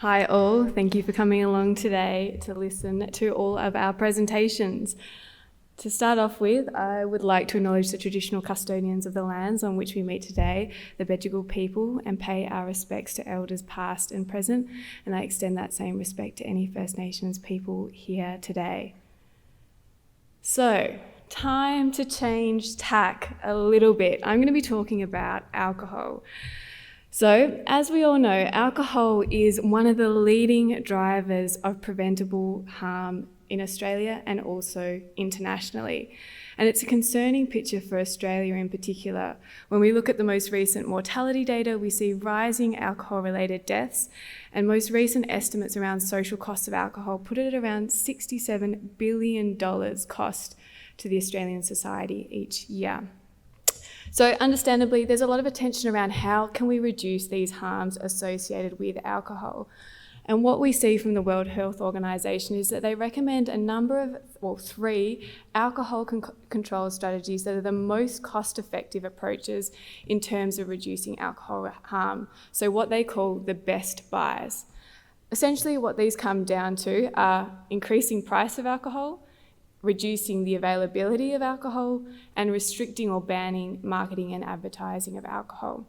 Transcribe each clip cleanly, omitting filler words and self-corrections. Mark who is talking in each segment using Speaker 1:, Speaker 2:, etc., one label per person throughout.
Speaker 1: Hi all, thank you for coming along today to listen to all of our presentations. To start off with, I would like to acknowledge the traditional custodians of the lands on which we meet today, the Bedegal people, and pay our respects to elders past and present, and I extend that same respect to any First Nations people here today. So, time to change tack a little bit. I'm going to be talking about alcohol. So, as we all know, alcohol is one of the leading drivers of preventable harm in Australia and also internationally. And it's a concerning picture for Australia in particular. When we look at the most recent mortality data, we see rising alcohol-related deaths, and most recent estimates around social costs of alcohol put it at around $67 billion cost to the Australian society each year. So understandably, there's a lot of attention around how can we reduce these harms associated with alcohol. And what we see from the World Health Organization is that they recommend three alcohol control strategies that are the most cost-effective approaches in terms of reducing alcohol harm. So what they call the best buys. Essentially, what these come down to are increasing price of alcohol, reducing the availability of alcohol, and restricting or banning marketing and advertising of alcohol.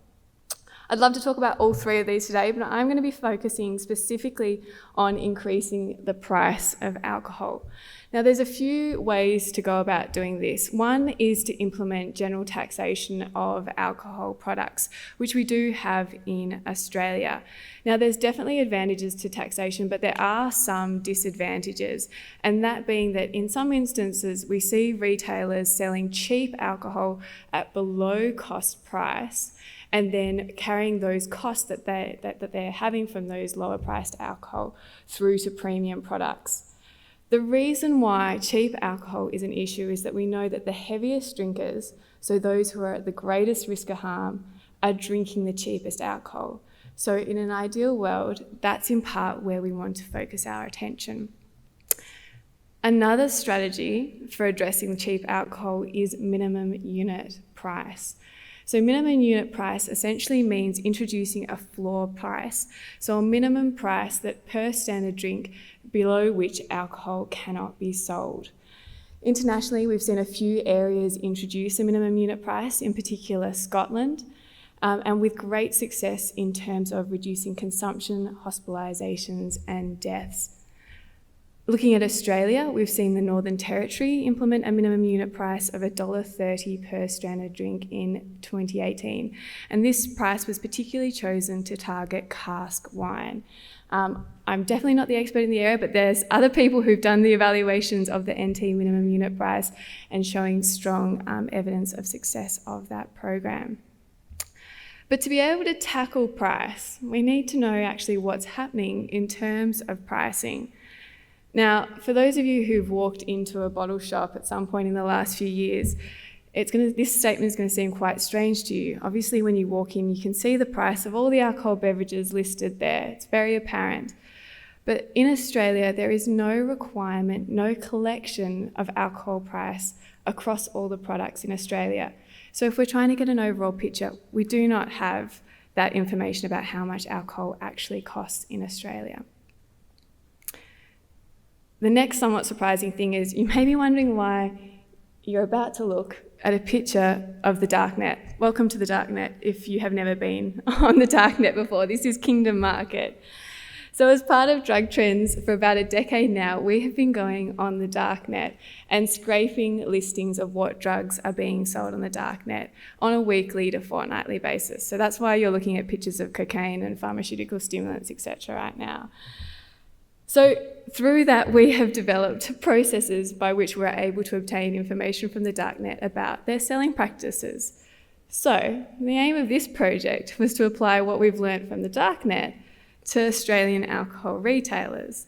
Speaker 1: I'd love to talk about all three of these today, but I'm going to be focusing specifically on increasing the price of alcohol. Now, there's a few ways to go about doing this. One is to implement general taxation of alcohol products, which we do have in Australia. Now, there's definitely advantages to taxation, but there are some disadvantages, and that being that in some instances, we see retailers selling cheap alcohol at below cost price, and then carrying those costs that they're having from those lower priced alcohol through to premium products. The reason why cheap alcohol is an issue is that we know that the heaviest drinkers, so those who are at the greatest risk of harm, are drinking the cheapest alcohol. So in an ideal world, that's in part where we want to focus our attention. Another strategy for addressing cheap alcohol is minimum unit price. So minimum unit price essentially means introducing a floor price, so a minimum price that per standard drink below which alcohol cannot be sold. Internationally, we've seen a few areas introduce a minimum unit price, in particular Scotland, and with great success in terms of reducing consumption, hospitalisations and deaths. Looking at Australia, we've seen the Northern Territory implement a minimum unit price of $1.30 per standard drink in 2018. And this price was particularly chosen to target cask wine. I'm definitely not the expert in the area, but there's other people who've done the evaluations of the NT minimum unit price and showing strong evidence of success of that program. But to be able to tackle price, we need to know actually what's happening in terms of pricing. Now, for those of you who've walked into a bottle shop at some point in the last few years, this statement is going to seem quite strange to you. Obviously, when you walk in, you can see the price of all the alcohol beverages listed there. It's very apparent. But in Australia, there is no requirement, no collection of alcohol price across all the products in Australia. So if we're trying to get an overall picture, we do not have that information about how much alcohol actually costs in Australia. The next somewhat surprising thing is you may be wondering why you're about to look at a picture of the darknet. Welcome to the darknet if you have never been on the darknet before. This is Kingdom Market. So as part of drug trends for about a decade now, we have been going on the darknet and scraping listings of what drugs are being sold on the darknet on a weekly to fortnightly basis. So that's why you're looking at pictures of cocaine and pharmaceutical stimulants, etc. right now. So through that, we have developed processes by which we're able to obtain information from the darknet about their selling practices. So the aim of this project was to apply what we've learnt from the darknet to Australian alcohol retailers.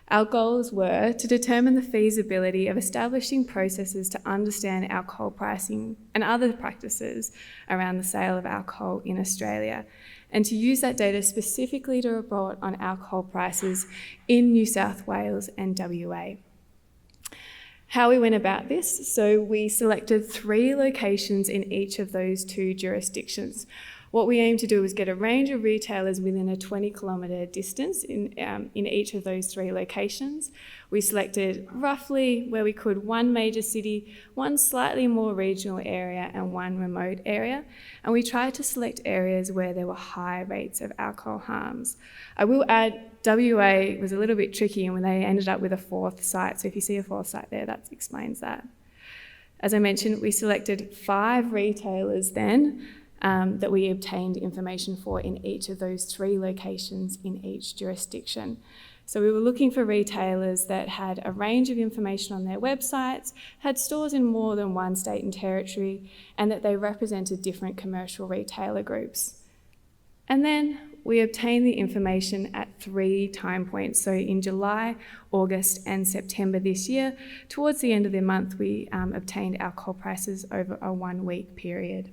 Speaker 1: Our goals were to determine the feasibility of establishing processes to understand alcohol pricing and other practices around the sale of alcohol in Australia, and to use that data specifically to report on alcohol prices in New South Wales and WA. How we went about this, so we selected 3 locations in each of those 2 jurisdictions. What we aim to do is get a range of retailers within a 20-kilometre distance in each of those 3 locations. We selected roughly where we could 1 major city, 1 slightly more regional area and 1 remote area. And we tried to select areas where there were high rates of alcohol harms. I will add WA was a little bit tricky and when they ended up with a 4th site. So if you see a 4th site there, that explains that. As I mentioned, we selected 5 retailers then that we obtained information for in each of those 3 locations in each jurisdiction. So we were looking for retailers that had a range of information on their websites, had stores in more than 1 state and territory, and that they represented different commercial retailer groups. And then we obtained the information at 3 time points. So in July, August and September this year, towards the end of the month, we obtained alcohol prices over a 1-week period.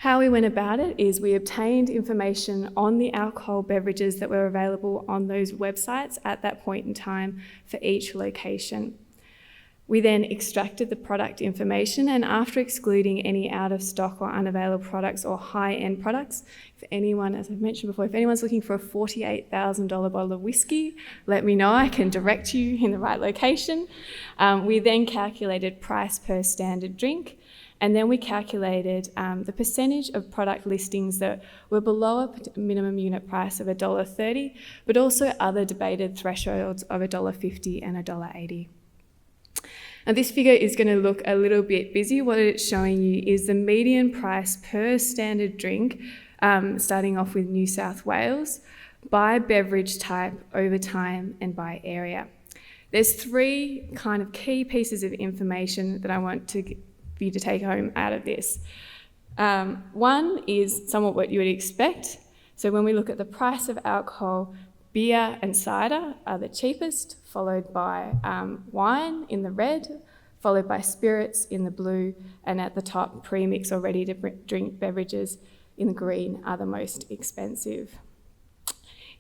Speaker 1: How we went about it is we obtained information on the alcohol beverages that were available on those websites at that point in time for each location. We then extracted the product information, and after excluding any out of stock or unavailable products or high-end products, if anyone, as I've mentioned before, if anyone's looking for a $48,000 bottle of whiskey, let me know, I can direct you in the right location. We then calculated price per standard drink, and then we calculated the percentage of product listings that were below a minimum unit price of $1.30, but also other debated thresholds of $1.50 and $1.80. Now this figure is going to look a little bit busy. What it's showing you is the median price per standard drink, starting off with New South Wales, by beverage type, over time and by area. There's 3 kind of key pieces of information that I want for you to take home out of this. One is somewhat what you would expect. So when we look at the price of alcohol, beer and cider are the cheapest, followed by wine in the red, followed by spirits in the blue, and at the top, pre-mix or ready-to-drink beverages in the green are the most expensive.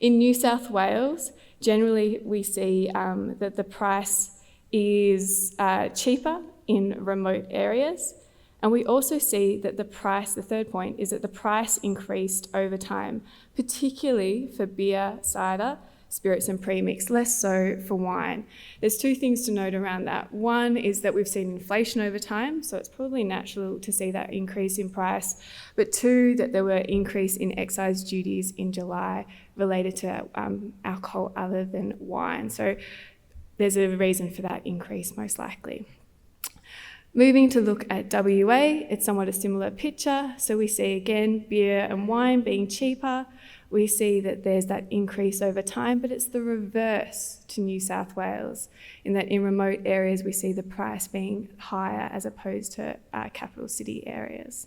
Speaker 1: In New South Wales, generally we see that the price is cheaper in remote areas. And we also see that the 3rd point, is that the price increased over time, particularly for beer, cider, spirits and premix, less so for wine. There's 2 things to note around that. One is that we've seen inflation over time, so it's probably natural to see that increase in price. But 2, that there were increase in excise duties in July related to alcohol other than wine. So there's a reason for that increase, most likely. Moving to look at WA, it's somewhat a similar picture. So we see again beer and wine being cheaper. We see that there's that increase over time, but it's the reverse to New South Wales, in that in remote areas we see the price being higher as opposed to capital city areas.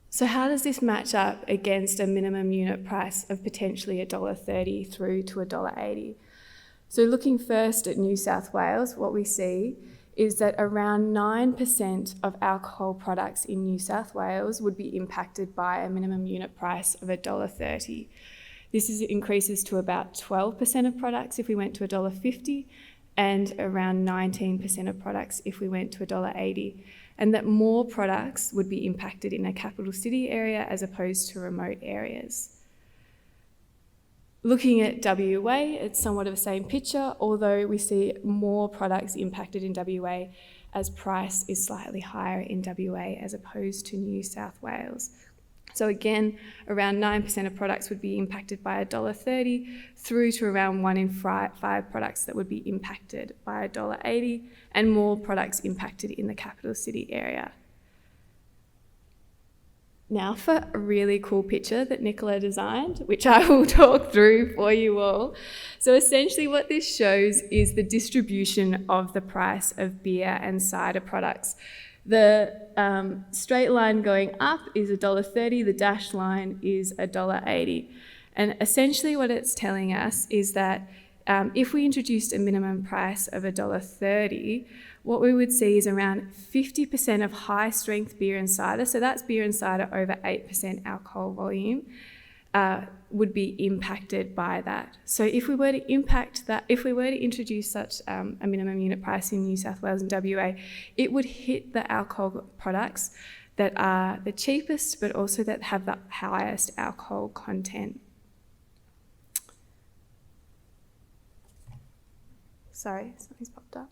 Speaker 1: So how does this match up against a minimum unit price of potentially $1.30 through to $1.80? So looking first at New South Wales, what we see is that around 9% of alcohol products in New South Wales would be impacted by a minimum unit price of $1.30. This increases to about 12% of products if we went to $1.50, and around 19% of products if we went to $1.80, and that more products would be impacted in a capital city area as opposed to remote areas. Looking at WA, it's somewhat of the same picture, although we see more products impacted in WA as price is slightly higher in WA as opposed to New South Wales. So again, around 9% of products would be impacted by $1.30 through to around 1 in 5 products that would be impacted by $1.80, and more products impacted in the capital city area. Now for a really cool picture that Nicola designed, which I will talk through for you all. So essentially what this shows is the distribution of the price of beer and cider products. The straight line going up is $1.30, the dashed line is $1.80. And essentially what it's telling us is that if we introduced a minimum price of $1.30, what we would see is around 50% of high strength beer and cider, so that's beer and cider over 8% alcohol volume, would be impacted by that. So if we were to introduce such a minimum unit price in New South Wales and WA, it would hit the alcohol products that are the cheapest, but also that have the highest alcohol content. Sorry, something's popped up.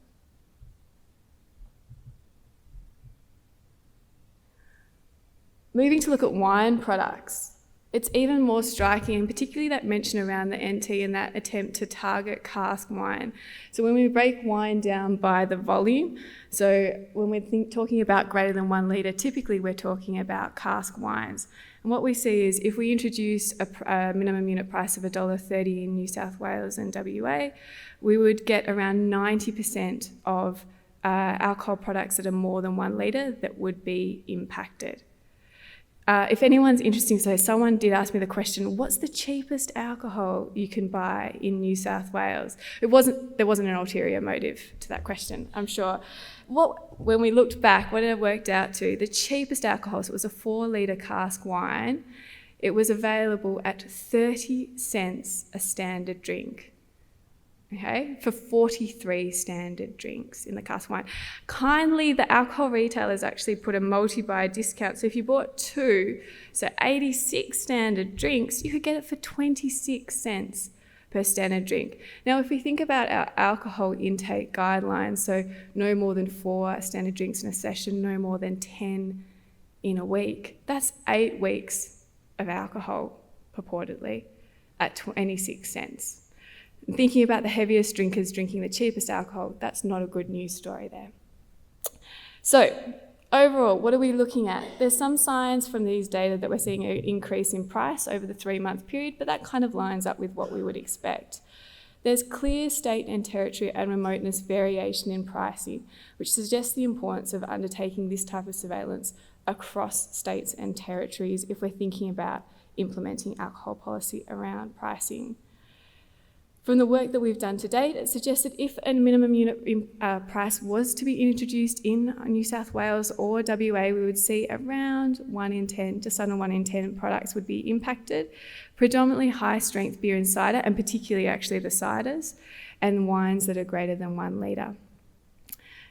Speaker 1: Moving to look at wine products, it's even more striking, and particularly that mention around the NT and that attempt to target cask wine. So when we break wine down by the volume, so when we're talking about greater than 1 litre, typically we're talking about cask wines. And what we see is if we introduce a minimum unit price of $1.30 in New South Wales and WA, we would get around 90% of alcohol products that are more than 1 litre that would be impacted. If anyone's interested, so someone did ask me the question, what's the cheapest alcohol you can buy in New South Wales? There wasn't an ulterior motive to that question, I'm sure. When we looked back, what it worked out to, the cheapest alcohol, so it was a 4 litre cask wine, it was available at 30 cents a standard drink. Okay, for 43 standard drinks in the cask wine. Kindly, the alcohol retailers actually put a multi-buy discount. So if you bought 2, so 86 standard drinks, you could get it for 26 cents per standard drink. Now, if we think about our alcohol intake guidelines, so no more than 4 standard drinks in a session, no more than 10 in a week, that's 8 weeks of alcohol, purportedly, at 26 cents. Thinking about the heaviest drinkers drinking the cheapest alcohol, that's not a good news story there. So overall, what are we looking at? There's some signs from these data that we're seeing an increase in price over the 3-month period, but that kind of lines up with what we would expect. There's clear state and territory and remoteness variation in pricing, which suggests the importance of undertaking this type of surveillance across states and territories if we're thinking about implementing alcohol policy around pricing. From the work that we've done to date, it suggests that if a minimum unit price was to be introduced in New South Wales or WA, we would see around 1 in 10, just under 1 in 10 products would be impacted, predominantly high-strength beer and cider, and particularly actually the ciders, and wines that are greater than 1 litre.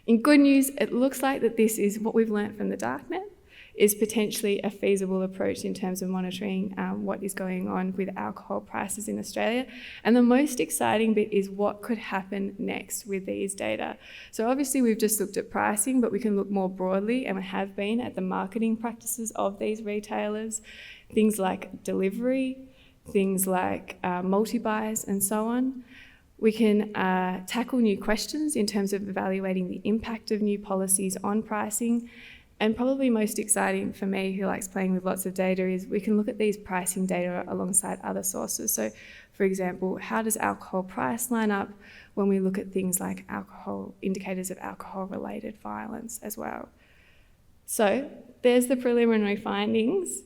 Speaker 1: In good news, it looks like that this is what we've learnt from the darknet, is potentially a feasible approach in terms of monitoring what is going on with alcohol prices in Australia. And the most exciting bit is what could happen next with these data. So obviously we've just looked at pricing, but we can look more broadly, and we have been, at the marketing practices of these retailers, things like delivery, things like multi-buys and so on. We can tackle new questions in terms of evaluating the impact of new policies on pricing. And probably most exciting for me, who likes playing with lots of data, is we can look at these pricing data alongside other sources. So, for example, how does alcohol price line up when we look at things like alcohol, indicators of alcohol-related violence as well? So there's the preliminary findings.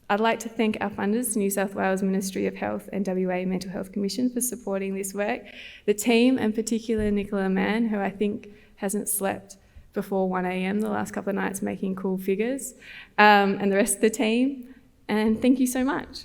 Speaker 1: I'd like to thank our funders, New South Wales Ministry of Health and WA Mental Health Commission, for supporting this work. The team, and particularly Nicola Mann, who I think hasn't slept before 1 a.m. the last couple of nights making cool figures, and the rest of the team. And thank you so much.